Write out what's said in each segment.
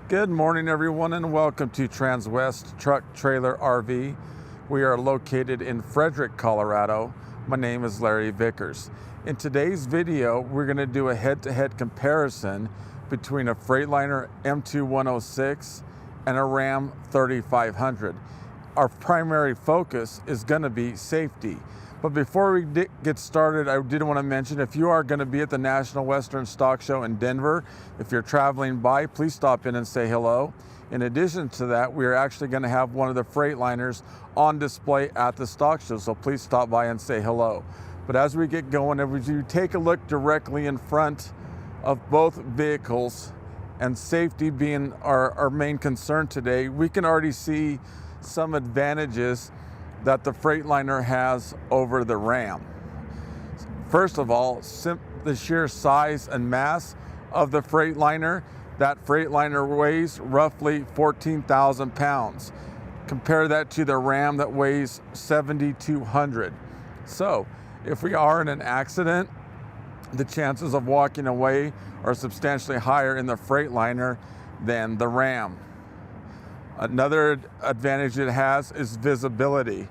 Good morning, everyone, and welcome to Transwest Truck Trailer RV. We are located in Frederick, Colorado. My name is Larry Vickers. In today's video, we're going to do a head-to-head comparison between a Freightliner M2 106 and a Ram 3500. Our primary focus is going to be safety. But before we get started, I did want to mention, if you are going to be at the National Western Stock Show in Denver, if you're traveling by, please stop in and say hello. In addition to that, we are actually going to have one of the Freightliners on display at the stock show, so please stop by and say hello. But as we get going, if you take a look directly in front of both vehicles, and safety being our main concern today, we can already see some advantages that the Freightliner has over the Ram. First of all, the sheer size and mass of the Freightliner. That Freightliner weighs roughly 14,000 pounds. Compare that to the Ram that weighs 7,200. So if we are in an accident, the chances of walking away are substantially higher in the Freightliner than the Ram. Another advantage it has is visibility.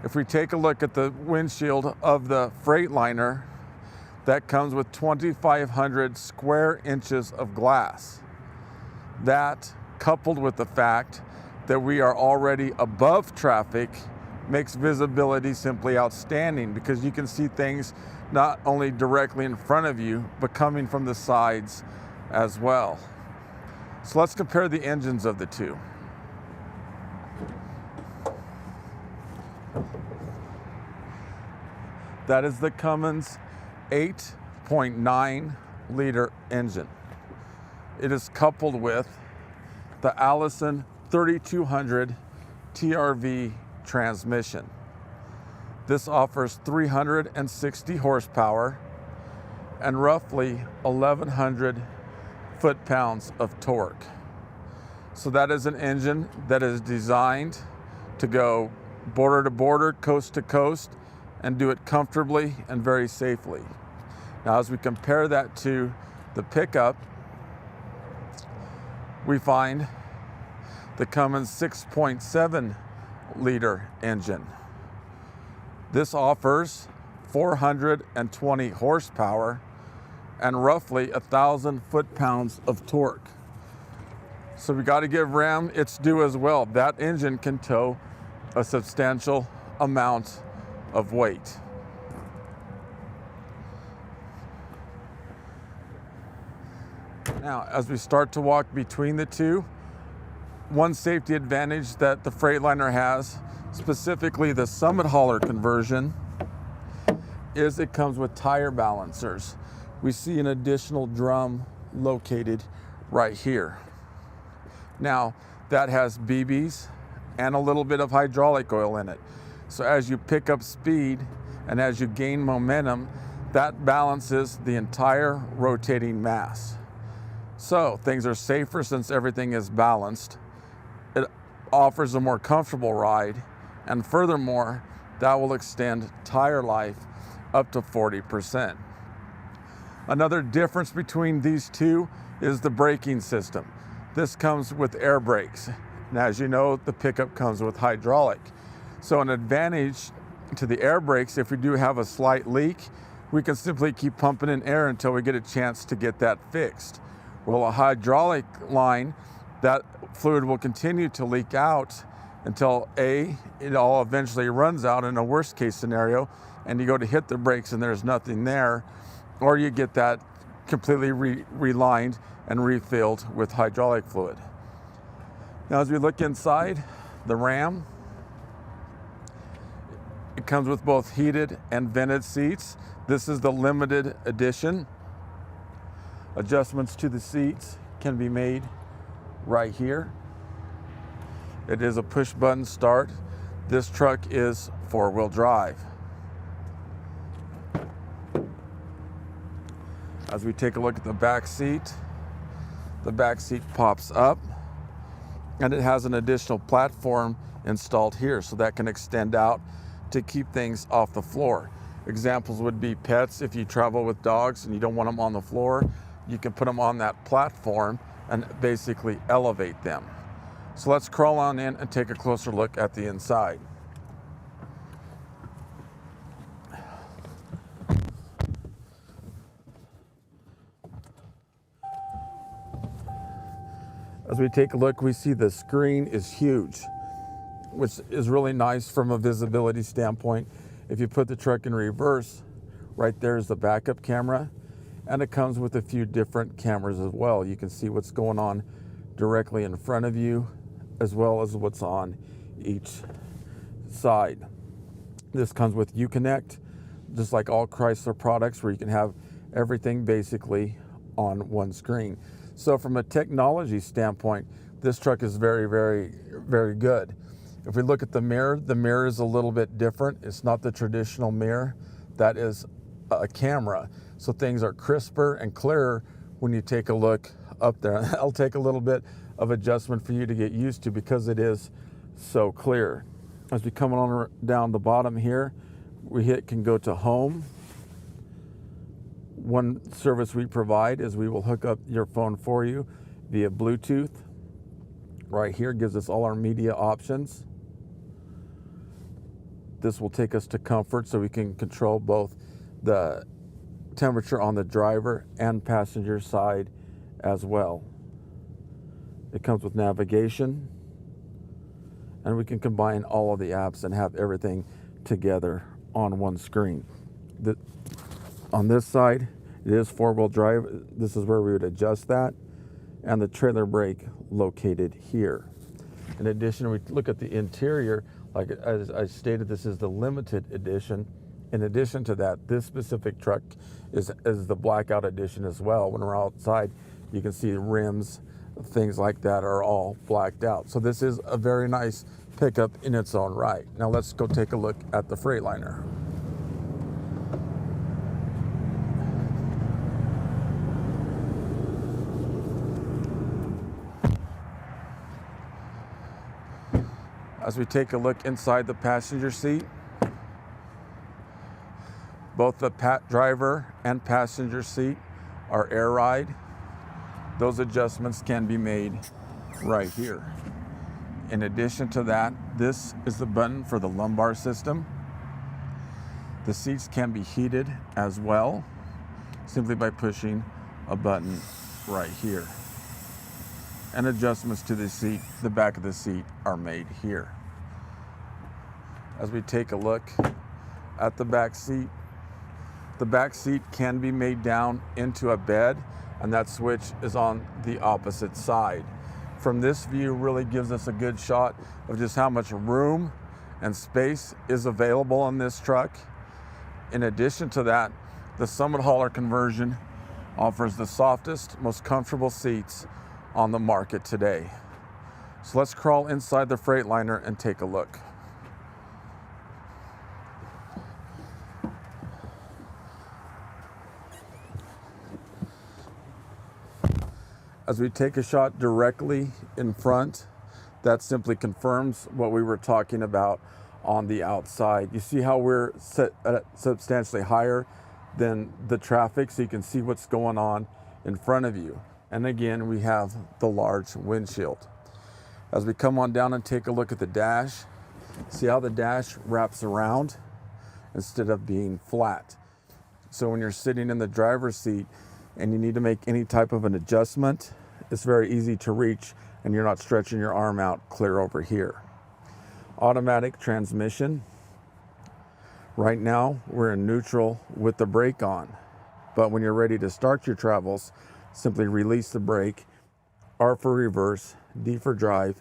If we take a look at the windshield of the Freightliner, that comes with 2,500 square inches of glass. That, coupled with the fact that we are already above traffic, makes visibility simply outstanding, because you can see things not only directly in front of you, but coming from the sides as well. So let's compare the engines of the two. That is the Cummins 8.9 liter engine. It is coupled with the Allison 3200 TRV transmission. This offers 360 horsepower and roughly 1,100 foot-pounds of torque. So that is an engine that is designed to go border to border, coast to coast, and do it comfortably and very safely. Now, as we compare that to the pickup, we find the Cummins 6.7 liter engine. This offers 420 horsepower and roughly 1,000 foot-pounds of torque. So we got to give Ram its due as well. That engine can tow a substantial amount of weight. Now, as we start to walk between the two, one safety advantage that the Freightliner has, specifically the Summit Hauler conversion, is it comes with tire balancers. We see an additional drum located right here. Now, that has BBs and a little bit of hydraulic oil in it. So as you pick up speed and as you gain momentum, that balances the entire rotating mass. So things are safer since everything is balanced. It offers a more comfortable ride, and furthermore, that will extend tire life up to 40%. Another difference between these two is the braking system. This comes with air brakes. And as you know, the pickup comes with hydraulic. So an advantage to the air brakes, if we do have a slight leak, we can simply keep pumping in air until we get a chance to get that fixed. Well, a hydraulic line, that fluid will continue to leak out until it all eventually runs out in a worst case scenario, and you go to hit the brakes and there's nothing there, or you get that completely relined and refilled with hydraulic fluid. Now, as we look inside the Ram, it comes with both heated and vented seats. This is the limited edition. Adjustments to the seats can be made right here. It is a push button start. This truck is four-wheel drive. As we take a look at the back seat pops up, and it has an additional platform installed here, so that can extend out to keep things off the floor. Examples would be pets. If you travel with dogs and you don't want them on the floor, you can put them on that platform and basically elevate them. So let's crawl on in and take a closer look at the inside. As we take a look, we see the screen is huge, which is really nice from a visibility standpoint. If you put the truck in reverse, right there is the backup camera, and it comes with a few different cameras as well. You can see what's going on directly in front of you, as well as what's on each side. This comes with Uconnect, just like all Chrysler products, where you can have everything basically on one screen. So from a technology standpoint, this truck is very, very, very good. If we look at the mirror is a little bit different. It's not the traditional mirror. That is a camera. So things are crisper and clearer when you take a look up there. That'll take a little bit of adjustment for you to get used to because it is so clear. As we come on down the bottom here, can go to home. One service we provide is we will hook up your phone for you via Bluetooth. Right here gives us all our media options. This will take us to comfort, so we can control both the temperature on the driver and passenger side as well. It comes with navigation, and we can combine all of the apps and have everything together on one screen. On this side, it is four-wheel drive. This is where we would adjust that, and the trailer brake located here. In addition, we look at the interior. Like as I stated, this is the limited edition. In addition to that, this specific truck is the blackout edition as well. When we're outside, you can see the rims, things like that are all blacked out. So this is a very nice pickup in its own right. Now let's go take a look at the Freightliner. As we take a look inside the passenger seat, both the driver and passenger seat are air ride. Those adjustments can be made right here. In addition to that, this is the button for the lumbar system. The seats can be heated as well, simply by pushing a button right here. And adjustments to the seat, the back of the seat, are made here. As we take a look at the back seat can be made down into a bed, and that switch is on the opposite side. From this view, really gives us a good shot of just how much room and space is available on this truck. In addition to that, the Summit Hauler conversion offers the softest, most comfortable seats on the market today. So let's crawl inside the Freightliner and take a look. As we take a shot directly in front, that simply confirms what we were talking about on the outside. You see how we're set substantially higher than the traffic, so you can see what's going on in front of you. And again, we have the large windshield. As we come on down and take a look at the dash, see how the dash wraps around instead of being flat. So when you're sitting in the driver's seat and you need to make any type of an adjustment, it's very easy to reach and you're not stretching your arm out clear over here. Automatic transmission. Right now, we're in neutral with the brake on. But when you're ready to start your travels, simply release the brake, R for reverse, D for drive,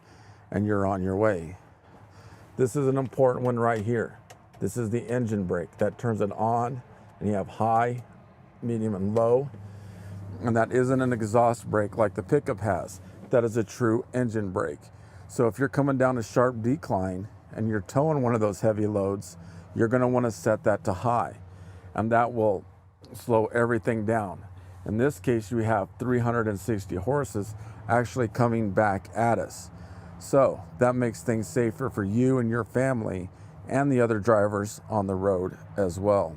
and you're on your way. This is an important one right here. This is the engine brake. That turns it on, and you have high, medium, and low. And that isn't an exhaust brake like the pickup has. That is a true engine brake. So if you're coming down a sharp decline and you're towing one of those heavy loads, you're gonna wanna set that to high, and that will slow everything down. In this case, we have 360 horses actually coming back at us. So that makes things safer for you and your family and the other drivers on the road as well.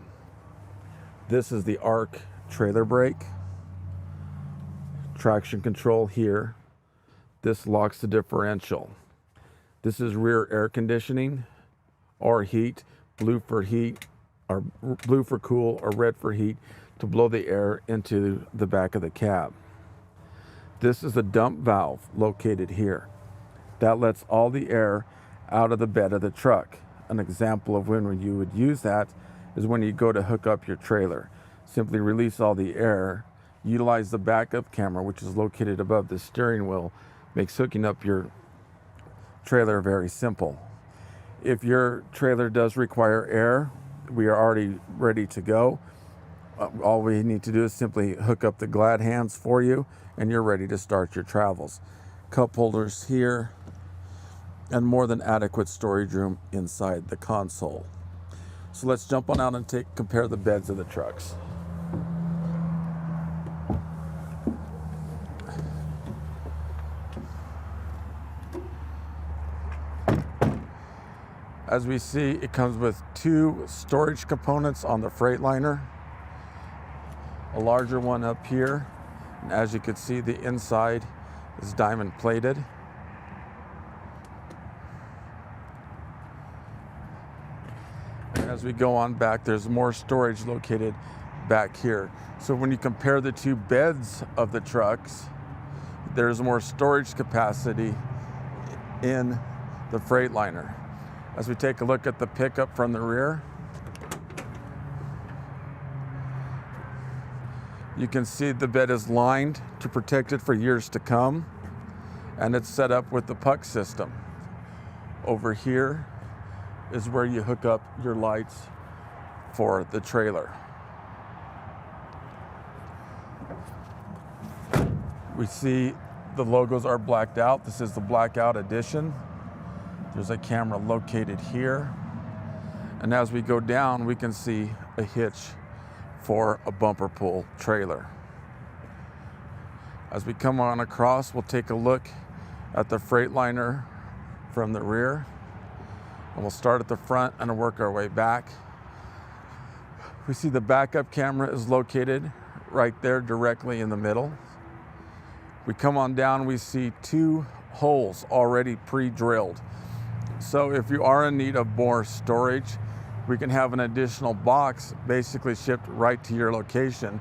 This is the ARC trailer brake. traction control here. This locks the differential. This is rear air conditioning or heat, blue for heat, or blue for cool, or red for heat, to blow the air into the back of the cab. This is the dump valve located here. That lets all the air out of the bed of the truck. An example of when you would use that is when you go to hook up your trailer. Simply release all the air, utilize the backup camera, which is located above the steering wheel, makes hooking up your trailer very simple. If your trailer does require air, we are already ready to go. All we need to do is simply hook up the glad hands for you, and you're ready to start your travels. Cup holders here, and more than adequate storage room inside the console. So let's jump on out and compare the beds of the trucks. As we see, it comes with 2 storage components on the Freightliner. A larger one up here, and as you can see, the inside is diamond plated. And as we go on back, there's more storage located back here. So when you compare the 2 beds of the trucks, there's more storage capacity in the Freightliner. As we take a look at the pickup from the rear, you can see the bed is lined to protect it for years to come, and it's set up with the puck system. Over here is where you hook up your lights for the trailer. We see the logos are blacked out. This is the blackout edition. There's a camera located here. And as we go down, we can see a hitch for a bumper pull trailer. As we come on across, we'll take a look at the Freightliner from the rear. And we'll start at the front and work our way back. We see the backup camera is located right there directly in the middle. We come on down, we see 2 holes already pre-drilled. So if you are in need of more storage, we can have an additional box basically shipped right to your location,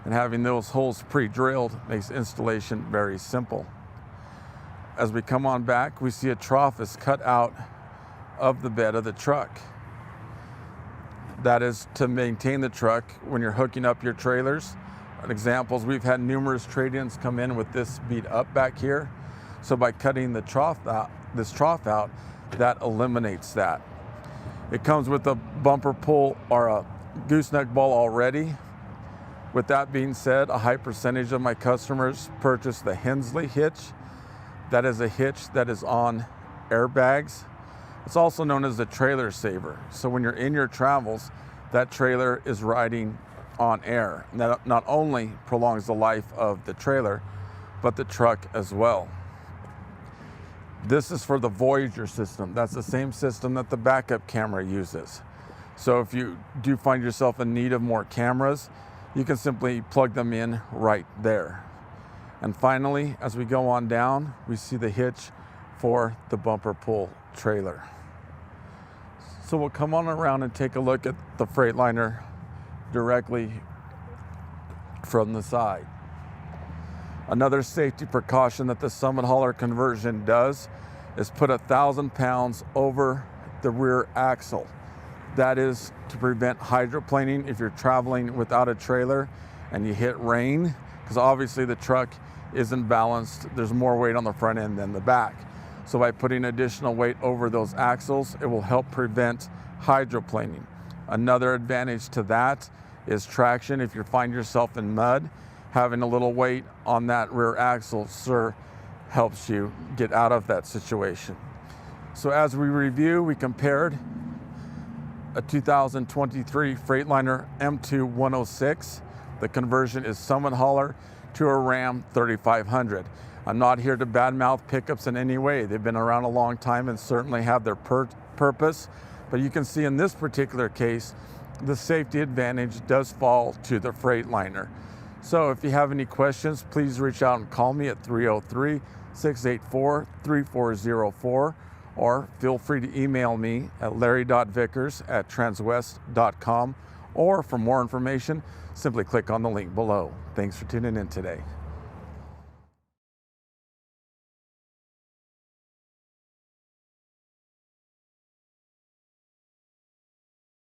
and having those holes pre-drilled makes installation very simple. As we come on back, we see a trough is cut out of the bed of the truck. That is to maintain the truck when you're hooking up your trailers. Examples, we've had numerous trade-ins come in with this beat up back here. So by cutting the trough out, this trough out, that eliminates that. It comes with a bumper pull or a gooseneck ball already. With that being said, a high percentage of my customers purchase the Hensley hitch. That is a hitch that is on airbags. It's also known as the trailer saver. So when you're in your travels, that trailer is riding on air. And that not only prolongs the life of the trailer, but the truck as well. This is for the Voyager system. That's the same system that the backup camera uses. So if you do find yourself in need of more cameras, you can simply plug them in right there. And finally, as we go on down, we see the hitch for the bumper pull trailer. So we'll come on around and take a look at the Freightliner directly from the side. Another safety precaution that the Summit Hauler conversion does is put 1,000 pounds over the rear axle. That is to prevent hydroplaning if you're traveling without a trailer and you hit rain, because obviously the truck isn't balanced. There's more weight on the front end than the back. So by putting additional weight over those axles, it will help prevent hydroplaning. Another advantage to that is traction. If you find yourself in mud, having a little weight on that rear axle helps you get out of that situation. So as we review, we compared a 2023 Freightliner M2 106. The conversion is Summit Hauler to a Ram 3500. I'm not here to badmouth pickups in any way. They've been around a long time and certainly have their purpose. But you can see in this particular case, the safety advantage does fall to the Freightliner. So if you have any questions, please reach out and call me at 303-684-3404, or feel free to email me at larry.vickers@transwest.com, or for more information, simply click on the link below. Thanks for tuning in today.